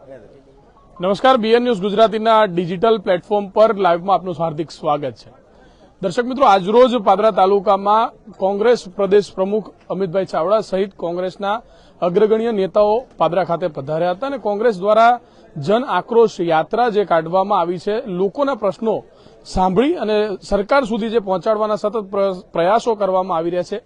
નમસ્કાર, BN news ગુજરાતીના digital platform પર લાઈવમાં આપનું હાર્દિક સ્વાગત છે. દર્શક મિત્રો, આજરોજ પાદરા તાલુકામાં કોંગ્રેસ પ્રદેશ પ્રમુખ અમિતભાઈ ચાવડા સહિત કોંગ્રેસના અગ્રગણ્ય નેતાઓ પાદરા ખાતે પધાર્યા હતા અને કોંગ્રેસ દ્વારા જન આક્રોશ યાત્રા જે કાઢવામાં આવી છે, લોકોના પ્રશ્નો સાંભળી અને સરકાર સુધી જે પહોંચાડવાના સતત પ્રયાસો કરવામાં આવી રહ્યા છે,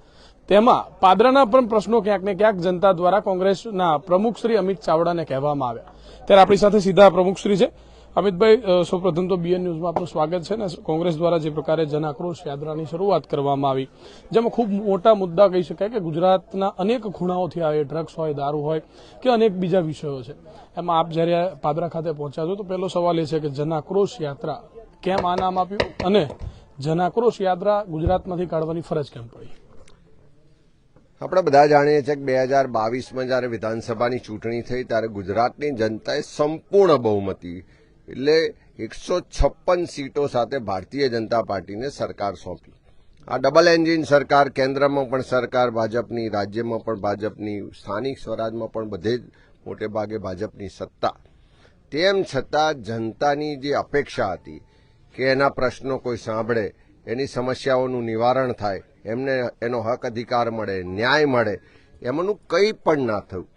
તેમાં પાદરાના પણ પ્રશ્નો ક્યાંક ને ક્યાંક જનતા દ્વારા કોંગ્રેસના પ્રમુખ શ્રી અમિત ચાવડાને કહેવામાં આવ્યા. ત્યારે આપણી સાથે સીધા પ્રમુખશ્રી છે. અમિતભાઈ, સૌપ્રથમ તો બીએન ન્યૂઝમાં આપનું સ્વાગત છે. ને કોંગ્રેસ દ્વારા જે પ્રકારે જન આક્રોશ યાત્રાની શરૂઆત કરવામાં આવી, જેમાં ખૂબ મોટા મુદ્દા કહી શકાય કે ગુજરાતના અનેક ખૂણાઓથી આવે, ડ્રગ્સ હોય, દારૂ હોય કે અનેક બીજા વિષયો છે. એમાં આપ જ્યારે પાદરા ખાતે પહોંચ્યા છો તો પહેલો સવાલ એ છે કે જન આક્રોશ યાત્રા કેમ આ નામ આપ્યું અને જન આક્રોશ યાત્રા ગુજરાતમાંથી કાઢવાની ફરજ કેમ પડી? આપણે બધા જાણીએ છીએ કે 2022માં જ્યારે વિધાનસભાની ચૂંટણી થઈ ત્યારે ગુજરાતની જનતાએ સંપૂર્ણ બહુમતી એટલે 156 સીટો સાથે ભારતીય જનતા પાર્ટીને સરકાર સોંપી. આ ડબલ એન્જિન સરકાર, કેન્દ્રમાં પણ સરકાર ભાજપની, રાજ્યમાં પણ ભાજપની, સ્થાનિક સ્વરાજમાં પણ બધે જ મોટે ભાગે ભાજપની સત્તા. તેમ છતાં જનતાની જે અપેક્ષા હતી કે એના પ્રશ્નો કોઈ સાંભળે, એની સમસ્યાઓનું નિવારણ થાય, એમને એનો હક અધિકાર મળે, ન્યાય મળે, એમનું કંઈ પણ ના થયું.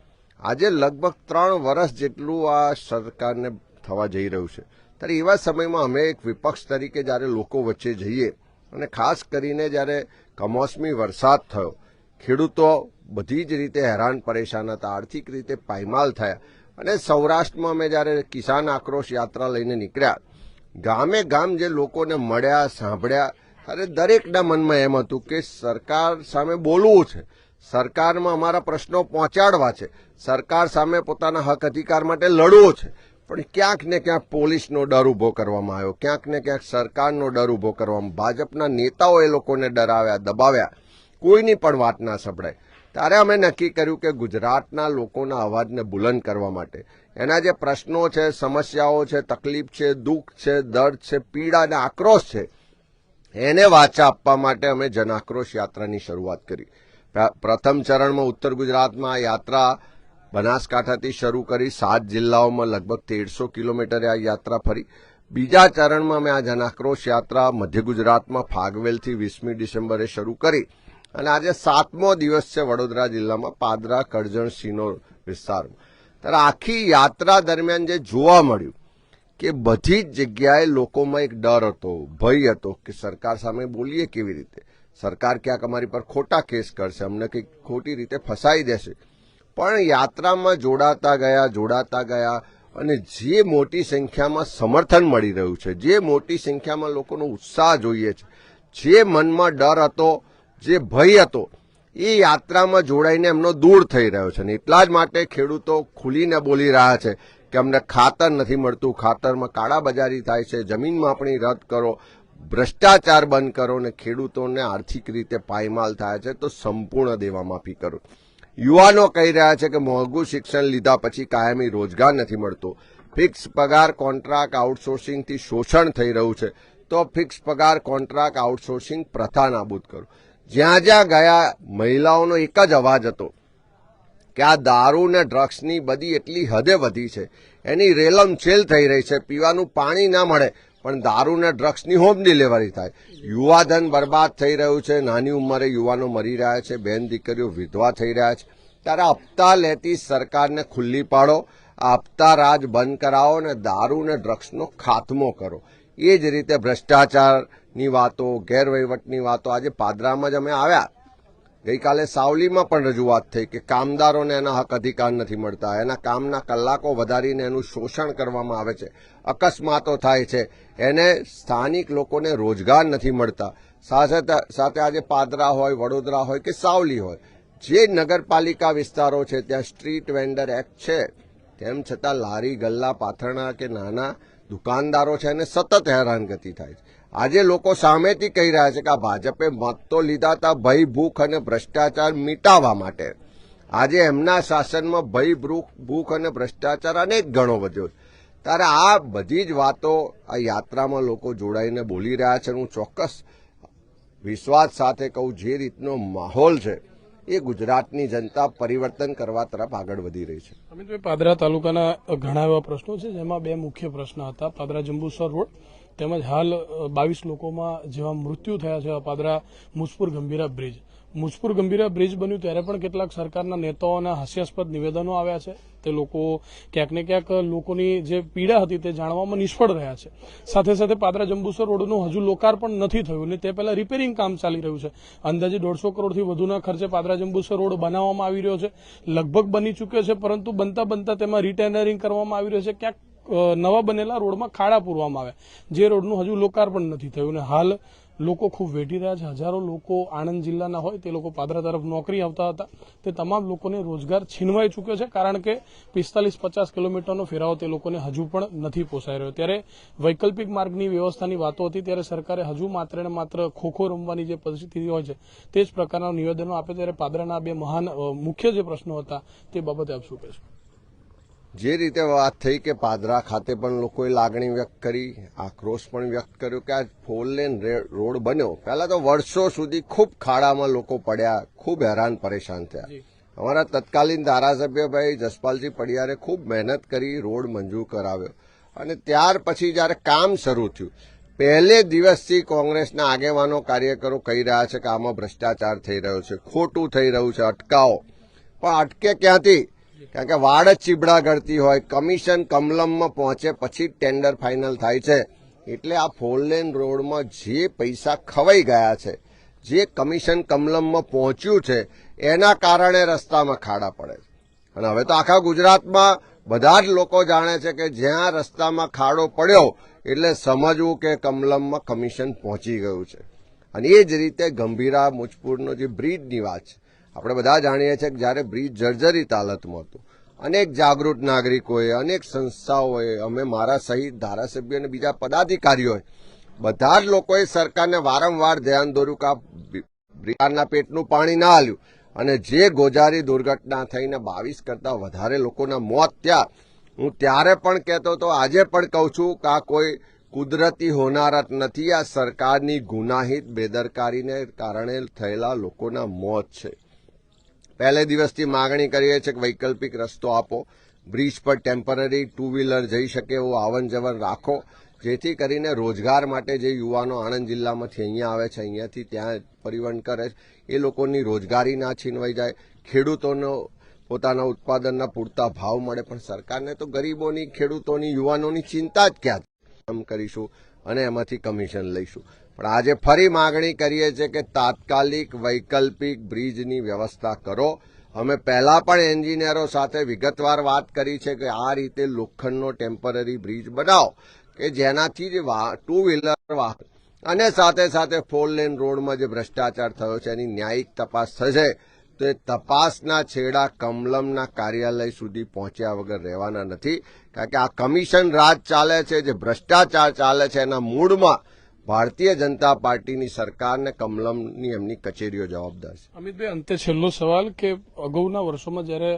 આજે લગભગ 3 વર્ષ જેટલું આ સરકારને થવા જઈ રહ્યું છે. ત્યારે એવા સમયમાં અમે એક વિપક્ષ તરીકે જ્યારે લોકો વચ્ચે જઈએ અને ખાસ કરીને જ્યારે કમોસમી વરસાદ થયો, ખેડૂતો બધી જ રીતે હેરાન પરેશાન હતા, આર્થિક રીતે પાયમાલ થયા અને સૌરાષ્ટ્રમાં અમે જ્યારે કિસાન આક્રોશ યાત્રા લઈને નીકળ્યા, ગામે ગામ જે લોકોને મળ્યા, સાંભળ્યા, અરે દરેકના મનમાં એમ હતું કે સરકાર સામે બોલવું છે, સરકારમાં અમારા પ્રશ્નો પહોંચાડવા છે, સરકાર સામે પોતાના હક અધિકાર માટે લડવો છે. પણ ક્યાંક ને ક્યાંક પોલીસનો ડર ઉભો કરવામાં આવ્યો, ક્યાંક ને ક્યાંક સરકારનો ડર ઉભો કરવામાં, ભાજપના નેતાઓ એ લોકોને ડરાવ્યા, દબાવ્યા, કોઈની પણ વાત ના સંભળાય. ત્યારે અમે નક્કી કર્યું કે ગુજરાતના લોકોના અવાજને બુલંદ કરવા માટે, એના જે પ્રશ્નો છે, સમસ્યાઓ છે, તકલીફ છે, દુઃખ છે, દર્દ છે, પીડા અને આક્રોશ છે, એને વાચા આપવા માટે અમે જન આક્રોશ યાત્રાની શરૂઆત કરી. પ્રથમ ચરણમાં ઉત્તર ગુજરાતમાં આ યાત્રા બનાસકાંઠાથી શરૂ કરી 7 જિલ્લાઓમાં લગભગ 150 કિલોમીટરે આ યાત્રા ફરી. બીજા ચરણમાં અમે આ જન આક્રોશ યાત્રા મધ્ય ગુજરાતમાં ફાગવેલથી 20મી ડિસેમ્બરે શરૂ કરી અને આજે 7મો દિવસ છે વડોદરા જિલ્લામાં પાદરા, કરજણ, સિનોર વિસ્તારમાં. ત્યારે આખી યાત્રા દરમિયાન જે જોવા મળ્યું કે બધી જ જગ્યાએ લોકોમાં એક ડર હતો, ભય હતો કે સરકાર સામે બોલીએ કેવી રીતે, સરકાર ક્યાંક અમારી પર ખોટા કેસ કરશે, અમને કંઈક ખોટી રીતે ફસાઈ દેશે. પણ યાત્રામાં જોડાતા ગયા અને જે મોટી સંખ્યામાં સમર્થન મળી રહ્યું છે, જે મોટી સંખ્યામાં લોકોનો ઉત્સાહ જોઈએ છે, જે મનમાં ડર હતો, જે ભય હતો, એ યાત્રામાં જોડાઈને એમનો દૂર થઈ રહ્યો છે. અને એટલા જ માટે ખેડૂતો ખુલીને બોલી રહ્યા છે કે અમને ખાતર નથી મળતું, ખાતરમાં કાળાબજારી થાય છે, જમીન માપણી રદ કરો, ભ્રષ્ટાચાર બંધ કરો અને ખેડૂતોને આર્થિક રીતે પાયમાલ થાય છે તો સંપૂર્ણ દેવામાફી કરો. યુવાનો કહી રહ્યા છે કે મોંઘું શિક્ષણ લીધા પછી કાયમી રોજગાર નથી મળતો, ફિક્સ પગાર કોન્ટ્રાક્ટ આઉટસોર્સિંગથી શોષણ થઈ રહ્યું છે તો ફિક્સ પગાર કોન્ટ્રાક્ટ આઉટસોર્સિંગ પ્રથા નાબૂદ કરો. જ્યાં જ્યાં ગયા મહિલાઓનો એક જ અવાજ હતો કે આ દારૂ ને ડ્રગ્સની બધી એટલી હદે વધી છે, એની રેલમછેલ થઈ રહી છે, પીવાનું પાણી ના મળે પણ દારૂ ને ડ્રગ્સની હોમ ડિલિવરી થાય, યુવાધન બરબાદ થઈ રહ્યું છે, નાની ઉંમરે યુવાનો મરી રહ્યા છે, બેન દીકરીઓ વિધવા થઈ રહ્યા છે. ત્યારે હપ્તા લેતી સરકારને ખુલ્લી પાડો, આ હપ્તા રાજ બંધ કરાવો અને દારૂ ને ડ્રગ્સનો ખાત્મો કરો. એ જ રીતે ભ્રષ્ટાચારની વાતો, ગેરવહીવટની વાતો. આજે પાદરામાં જ અમે આવ્યા, ગઈકાલે સાવલીમાં પણ રજૂઆત થઈ કે કામદારોને એના હક અધિકાર નથી મળતા, એના કામના કલાકો વધારીને એનું શોષણ કરવામાં આવે છે, અકસ્માતો થાય છે, એને સ્થાનિક લોકોને રોજગાર નથી મળતા. સાથે આજે પાદરા હોય, વડોદરા હોય કે સાવલી હોય, જે નગરપાલિકા વિસ્તારો છે ત્યાં સ્ટ્રીટ વેન્ડર એક્ટ છે, તેમ છતાં લારી ગલ્લા પાથરણા કે નાના દુકાનદારો છે એને સતત હેરાનગતિ થાય છે. આજે લોકો સામેથી કહી રહ્યા છે કે આ ભાજપે મત તો લીધા હતા ભય, ભૂખ અને ભ્રષ્ટાચાર મિટાવવા માટે. આજે એમના શાસનમાં ભય, ભૂખ અને ભ્રષ્ટાચાર અનેક ગણો વધ્યો. ત્યારે આ બધી જ વાતો આ યાત્રામાં લોકો જોડાઈને બોલી રહ્યા છે. હું ચોક્કસ વિશ્વાસ સાથે કહું, જે રીતનો માહોલ છે એ ગુજરાતની જનતા પરિવર્તન કરવા તરફ આગળ વધી રહી છે. અમિતભાઈ, પાદરા તાલુકાના ઘણા એવા પ્રશ્નો છે, જેમાં બે મુખ્ય પ્રશ્ન હતા. પાદરા જંબુસર રોડ તેમજ હાલ 22 લોકોમાં જેવા મૃત્યુ થયા છે પાદરા મુજપુર ગંભીરા બ્રિજ. મુજપુર ગંભીરા બ્રિજ બન્યું ત્યારે પણ કેટલાક સરકારના નેતાઓના હાસ્યાસ્પદ નિવેદનો આવ્યા છે. તે લોકો ક્યાંક ને ક્યાંક લોકોની જે પીડા હતી તે જાણવામાં નિષ્ફળ રહ્યા છે. સાથે સાથે પાદરા જંબુસર રોડનું હજુ લોકાર્પણ નથી થયું અને તે પહેલા રિપેરિંગ કામ ચાલી રહ્યું છે. અંદાજે 150 કરોડથી વધુના ખર્ચે પાદરા જંબુસર રોડ બનાવવામાં આવી રહ્યો છે. લગભગ બની ચૂક્યો છે, પરંતુ બનતા તેમાં રિટેનરિંગ કરવામાં આવી રહ્યું છે. ક્યાંક નવા બનેલા રોડમાં ખાડા પૂરવામાં આવ્યા, જે રોડનું હજુ લોકાર્પણ નથી થયું. અને હાલ લોકો ખૂબ વેઠી રહ્યા છે. હજારો લોકો આણંદ જિલ્લાના હોય તે લોકો પાદરા તરફ નોકરી આવતા હતા. તે તમામ લોકોને રોજગાર છીનવાઈ ચૂક્યો છે, કારણ કે 45-50 કિલોમીટરનો ફેરાવો તે લોકોને હજુ પણ નથી પોસાઈ રહ્યો. ત્યારે વૈકલ્પિક માર્ગની વ્યવસ્થાની વાતો હતી, ત્યારે સરકારે હજુ માત્ર ને માત્ર ખોખો રમવાની જે પરિસ્થિતિ હોય છે તે જ પ્રકારના નિવેદનો આપે. ત્યારે પાદરાના બે મહાન મુખ્ય જે પ્રશ્નો હતા તે બાબતે આપ શું કહેશો? જે રીતે વાત થઈ કે પાદરા ખાતે પણ લોકોએ લાગણી વ્યક્ત કરી, આક્રોશ પણ વ્યક્ત કર્યો કે આ 4 લેન રોડ બન્યો. પહેલા તો વર્ષો સુધી ખૂબ ખાડામાં લોકો પડ્યા, ખૂબ હેરાન પરેશાન થયા. અમારા તત્કાલીન ધારાસભ્ય ભાઈ જસપાલજી પડિયારે ખૂબ મહેનત કરી રોડ મંજૂર કરાવ્યો. અને ત્યાર પછી જયારે કામ શરૂ થયું, પહેલે દિવસથી કોંગ્રેસના આગેવાનો કાર્યકરો કહી રહ્યા છે કે આમાં ભ્રષ્ટાચાર થઈ રહ્યો છે, ખોટું થઈ રહ્યું છે, અટકાવો. પણ અટકે ક્યાંથી? કારણ કે વાડ જ ચીબડા ગળતી હોય, કમિશન કમલમમાં પહોંચે પછી ટેન્ડર ફાઇનલ થાય છે. એટલે આ 4 લેન રોડમાં જે પૈસા ખવાઈ ગયા છે, જે કમિશન કમલમમાં પહોંચ્યું છે, એના કારણે રસ્તામાં ખાડા પડે છે. અને હવે તો આખા ગુજરાતમાં બધા જ લોકો જાણે છે કે જ્યાં રસ્તામાં ખાડો પડ્યો એટલે સમજવું કે કમલમમાં કમિશન પહોંચી ગયું છે. અને એ જ રીતે ગંભીરા મુજપુરનો જે બ્રિજની વાત છે, આપણે બધા જાણીએ છીએ કે જ્યારે બ્રિજ જર્જરિત હાલતમાં હતું, અનેક જાગૃત નાગરિકોએ, અનેક સંસ્થાઓએ, અમે મારા સહિત ધારાસભ્યો અને બીજા પદાધિકારીઓએ, બધા જ લોકોએ સરકારને વારંવાર ધ્યાન દોર્યું કે આ બ્રિજના પેટનું પાણી ના હાલ્યું. અને જે ગોજારી દુર્ઘટના થઈને 22 કરતા વધારે લોકોના મોત થયા, હું ત્યારે પણ કહેતો હતો, આજે પણ કહું છું કે આ કોઈ કુદરતી હોનારત નથી. આ સરકારની ગુનાહિત બેદરકારીને કારણે થયેલા લોકોના મોત છે. પહેલે દિવસથી માગણી કરીએ છીએ કે વૈકલ્પિક રસ્તો આપો, બ્રિજ પર ટેમ્પરરી 2 વ્હીલર જઈ શકે એવો આવન જવન રાખો, જેથી કરીને રોજગાર માટે જે યુવાનો આણંદ જિલ્લામાંથી અહીંયા આવે છે, અહીંયાથી ત્યાં પરિવહન કરે છે, એ લોકોની રોજગારી ના છીનવાઈ જાય, ખેડૂતોનો પોતાના ઉત્પાદનના પૂરતા ભાવ મળે. પણ સરકારને તો ગરીબોની, ખેડૂતોની, યુવાનોની ચિંતા જ ક્યાં? કામ કરીશું અને એમાંથી કમિશન લઈશું. પણ આજે ફરી માગણી કરીએ છીએ કે તાત્કાલિક વૈકલ્પિક બ્રિજની વ્યવસ્થા કરો. અમે પહેલા પણ એન્જિનિયરો સાથે વિગતવાર વાત કરી છે કે આ રીતે લોખંડનો ટેમ્પરરી બ્રિજ બનાવો કે જેનાથી જે 2 વ્હીલર વાહન અને સાથે સાથે 4 લેન રોડમાં જે ભ્રષ્ટાચાર થયો છે એની ન્યાયિક તપાસ થશે. તો એ તપાસના છેડા કમલમના કાર્યાલય સુધી પહોંચ્યા વગર રહેવાના નથી. કારણ કે આ કમિશન રાજ ચાલે છે, જે ભ્રષ્ટાચાર ચાલે છે, એના મૂળમાં ભારતીય જનતા પાર્ટીની સરકારને કમલમની એમની કચેરીઓ જવાબદાર છે. અમિતભાઈ, અંતે છેલ્લો સવાલ કે અગાઉના વર્ષોમાં જ્યારે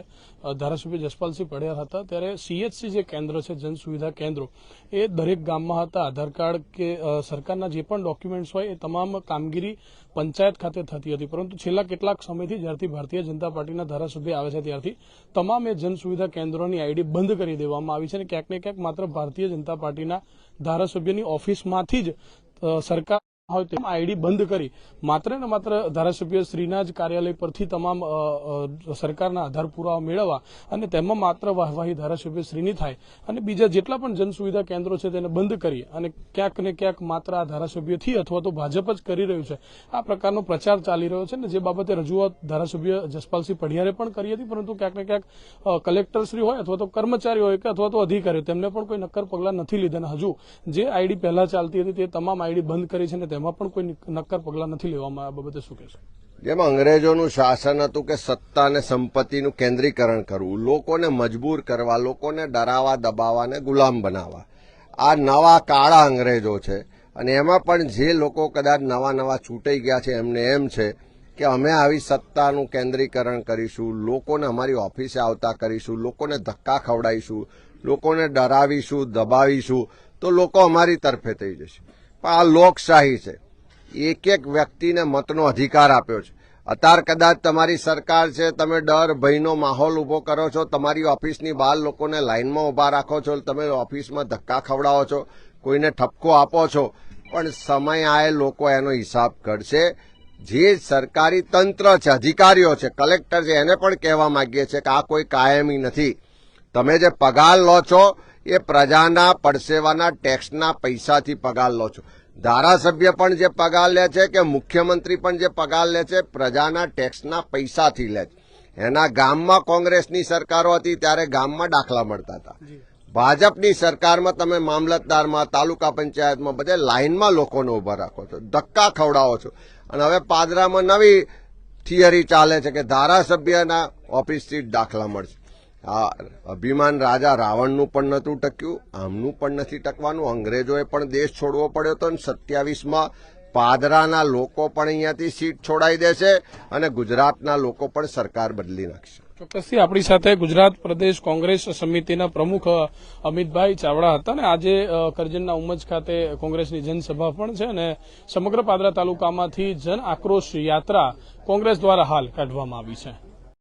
ધારાસભ્ય જસપાલસિંહ પડિયાર હતા ત્યારે CHC જે કેન્દ્ર છે, જન સુવિધા કેન્દ્રો, એ દરેક ગામમાં હતા. આધાર કાર્ડ કે સરકારના જે પણ ડોક્યુમેન્ટ્સ હોય એ તમામ કામગીરી પંચાયત ખાતે થતી હતી. પરંતુ છેલ્લા કેટલાક સમયથી જ્યારથી ભારતીય જનતા પાર્ટીના ધારાસભ્ય આવે છે ત્યારથી તમામ એ જન સુવિધા કેન્દ્રોની ID બંધ કરી દેવામાં આવી છે. અને ક્યાંક ને ક્યાંક માત્ર ભારતીય જનતા પાર્ટીના ધારાસભ્યની ઓફિસમાંથી જ સરકાર હોય તેમ ID બંધ કરી માત્ર ને માત્ર ધારાસભ્ય શ્રીના જ કાર્યાલય પરથી તમામ સરકારના આધાર પુરાવા મેળવવા અને તેમાં માત્ર વાહવાહી ધારાસભ્ય શ્રીની થાય અને બીજા જેટલા પણ જન સુવિધા કેન્દ્રો છે તેને બંધ કરી અને ક્યાંક ને ક્યાંક માત્ર આ ધારાસભ્યથી અથવા તો ભાજપ જ કરી રહ્યું છે, આ પ્રકારનો પ્રચાર ચાલી રહ્યો છે. ને જે બાબતે રજૂઆત ધારાસભ્ય જસપાલસિંહ પડિયારે પણ કરી હતી, પરંતુ ક્યાંક ને ક્યાંક કલેક્ટરશ્રી હોય અથવા તો કર્મચારી હોય કે અથવા તો અધિકારીઓ તેમને પણ કોઈ નક્કર પગલાં નથી લીધા. અને હજુ જે ID પહેલા ચાલતી હતી તે તમામ ID બંધ કરી છે અને તેમાં પણ કોઈ નક્કર પગલાં નથી લેવામાં. આ બાબતે શું કહેશો? જેમાં અંગ્રેજોનું શાસન હતું કે સત્તા અને સંપત્તિનું કેન્દ્રીકરણ કરવું, લોકોને મજબૂર કરવા, લોકોને ડરાવા, દબાવવા અને ગુલામ બનાવવા, આ નવા કાળા અંગ્રેજો છે. અને એમાં પણ જે લોકો કદાચ નવા છૂટાઈ ગયા છે એમને એમ છે કે અમે આવી સત્તાનું કેન્દ્રીકરણ કરીશું, લોકોને અમારી ઓફિસે આવતા કરીશું, લોકોને ધક્કા ખવડાવીશું, લોકોને ડરાવીશું, દબાવીશું, તો લોકો અમારી તરફે થઈ જશે. પણ આ લોકશાહી છે, એક વ્યક્તિને મતનો અધિકાર આપ્યો છે અત્યારે કદાચ તમારી સરકાર છે, તમે ડર ભયનો માહોલ ઉભો કરો છો, તમારી ઓફિસની બહાર લોકોને લાઇનમાં ઉભા રાખો છો, તમે ઓફિસમાં ધક્કા ખવડાવો છો, કોઈને ઠપકો આપો છો, પણ સમય આએ લોકો એનો હિસાબ કરશે. જે સરકારી તંત્ર છે, અધિકારીઓ છે, કલેક્ટર છે, એને પણ કહેવા માંગીએ છીએ કે આ કોઈ કાયમી નથી. તમે જે પગાર લો છો એ પ્રજાના પરસેવાના ટેક્સના પૈસાથી પગાર લો છો. ધારાસભ્ય પણ જે પગાર લે છે કે મુખ્યમંત્રી પણ જે પગાર લે છે પ્રજાના ટેક્સના પૈસાથી લે છે. એના ગામમાં કોંગ્રેસની સરકારો હતી ત્યારે ગામમાં દાખલા મળતા હતા. ભાજપની સરકારમાં તમે મામલતદારમાં, તાલુકા પંચાયતમાં બધે લાઇનમાં લોકોને ઉભા રાખો છો, ધક્કા ખવડાવો છો. અને હવે પાદરામાં નવી થિયરી ચાલે છે કે ધારાસભ્યના ઓફિસથી જ દાખલા મળશે. આ અભિમાન રાજા રાવણનું પણ નહોતું ટક્યું, આમનું પણ નથી ટકવાનું. અંગ્રેજોએ પણ દેશ છોડવો પડ્યો હતો અને 27માં પાદરાના લોકો પણ અહીંયાથી સીટ છોડાઈ દેશે અને ગુજરાતના લોકો પણ સરકાર બદલી નાખશે. ચોક્કસથી આપણી સાથે ગુજરાત પ્રદેશ કોંગ્રેસ સમિતિના પ્રમુખ અમિતભાઈ ચાવડા હતા અને આજે કરજણના ઉમજ ખાતે કોંગ્રેસની જનસભા પણ છે અને સમગ્ર પાદરા તાલુકામાંથી જન આક્રોશ યાત્રા કોંગ્રેસ દ્વારા હાલ કાઢવામાં આવી છે.